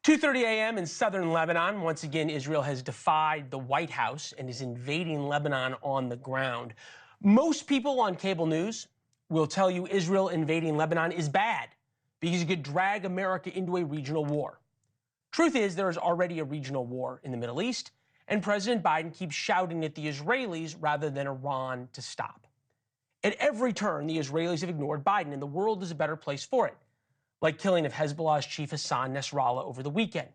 2:30 a.m. in southern Lebanon. Once again, Israel has defied the White House and is invading Lebanon on the ground. Most people on cable news will tell you Israel invading Lebanon is bad because it could drag America into a regional war. Truth is, there is already a regional war in the Middle East, and President Biden keeps shouting at the Israelis rather than Iran to stop. At every turn, the Israelis have ignored Biden, and the world is a better place for it, like killing of Hezbollah's chief Hassan Nasrallah over the weekend.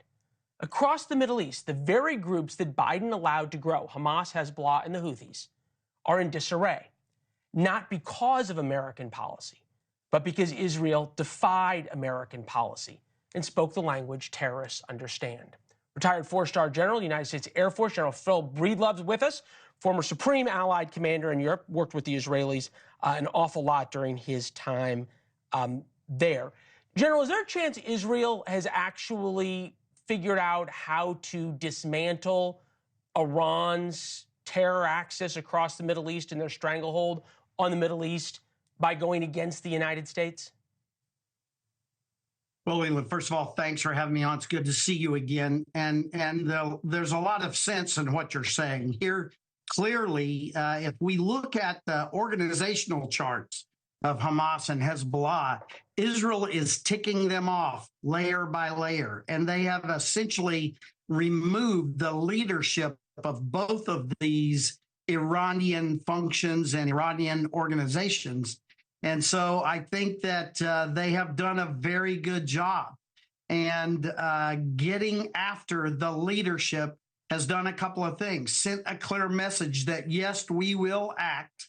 Across the Middle East, the very groups that Biden allowed to grow, Hamas, Hezbollah, and the Houthis, are in disarray, not because of American policy, but because Israel defied American policy and spoke the language terrorists understand. Retired four-star General, United States Air Force, General Phil Breedlove is with us, former Supreme Allied Commander in Europe, worked with the Israelis an awful lot during his time there. General, is there a chance Israel has actually figured out how to dismantle Iran's terror axis across the Middle East and their stranglehold on the Middle East by going against the United States? Well, Leland, first of all, thanks for having me on. It's good to see you again. And there's a lot of sense in what you're saying here. Clearly, if we look at the organizational charts of Hamas and Hezbollah, Israel is ticking them off layer by layer, and they have essentially removed the leadership of both of these Iranian functions and Iranian organizations. And so I think that they have done a very good job. And getting after the leadership has done a couple of things. Sent a clear message that, yes, we will act.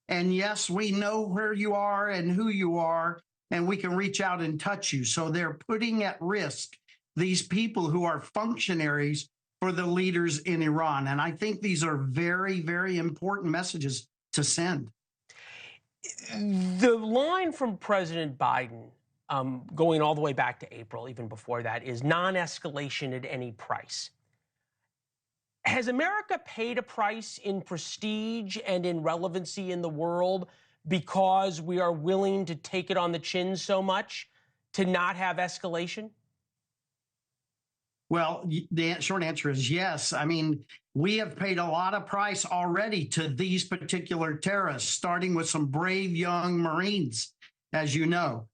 And yes, we know where you are and who you are, and we can reach out and touch you. So they're putting at risk these people who are functionaries for the leaders in Iran. And I think these are very, very important messages to send. The line from President Biden, going all the way back to April, even before that, is non-escalation at any price. Has America paid a price in prestige and in relevancy in the world because we are willing to take it on the chin so much to not have escalation? Well, the short answer is yes. I mean, we have paid a lot of price already to these particular terrorists, starting with some brave young Marines, as you know.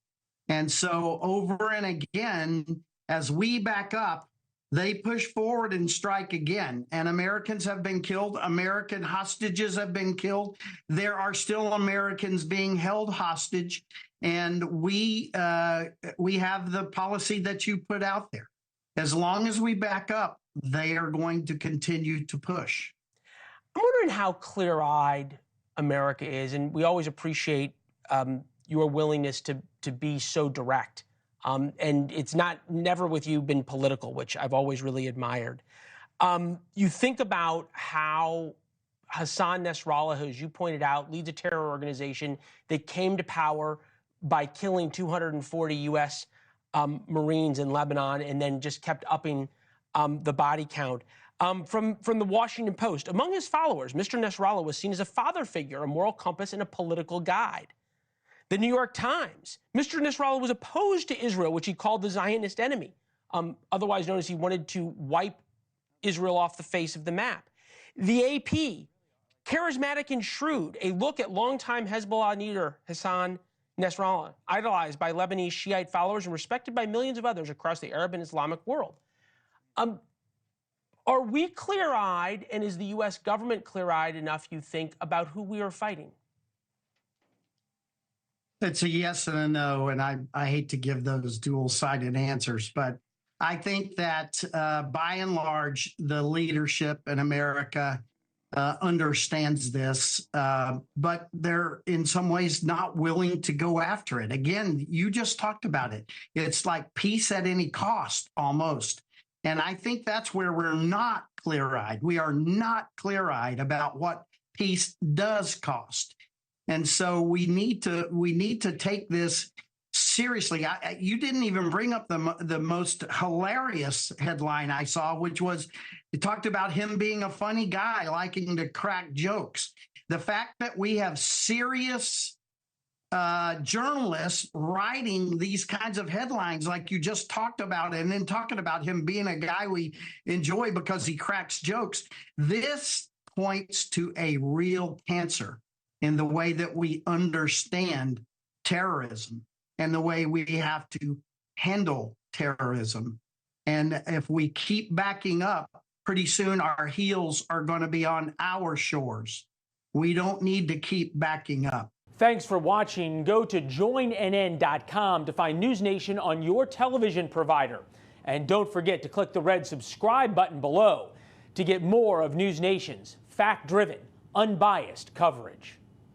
And so over and again, as we back up, they push forward and strike again. And Americans have been killed. American hostages have been killed. There are still Americans being held hostage. And we have the policy that you put out there. As long as we back up, they are going to continue to push. I'm wondering how clear-eyed America is, and we always appreciate your willingness to be so direct. And it's never with you been political, which I've always really admired. You think about how Hassan Nasrallah, who, as you pointed out, leads a terror organization that came to power by killing 240 U.S. Marines in Lebanon and then just kept upping the body count. From the Washington Post, among his followers, Mr. Nasrallah was seen as a father figure, a moral compass, and a political guide. The New York Times, Mr. Nasrallah was opposed to Israel, which he called the Zionist enemy, otherwise known as he wanted to wipe Israel off the face of the map. The AP, charismatic and shrewd, a look at longtime Hezbollah leader Hassan Nasrallah, idolized by Lebanese Shiite followers and respected by millions of others across the Arab and Islamic world. Are we clear-eyed, and is the U.S. government clear-eyed enough, you think, about who we are fighting? It's a yes and a no, and I hate to give those dual-sided answers, but I think that by and large, the leadership in America understands this, but they're in some ways not willing to go after it. Again, you just talked about it. It's like peace at any cost, almost. And I think that's where we're not clear-eyed. We are not clear-eyed about what peace does cost. And so we need to take this seriously. You didn't even bring up the most hilarious headline I saw, which was it talked about him being a funny guy, liking to crack jokes. The fact that we have serious journalists writing these kinds of headlines like you just talked about, and then talking about him being a guy we enjoy because he cracks jokes. This points to a real cancer in the way that we understand terrorism and the way we have to handle terrorism. And if we keep backing up, pretty soon our heels are going to be on our shores. We don't need to keep backing up. Thanks for watching. Go to joinnn.com to find NewsNation on your television provider. And don't forget to click the red subscribe button below to get more of NewsNation's fact-driven, unbiased coverage.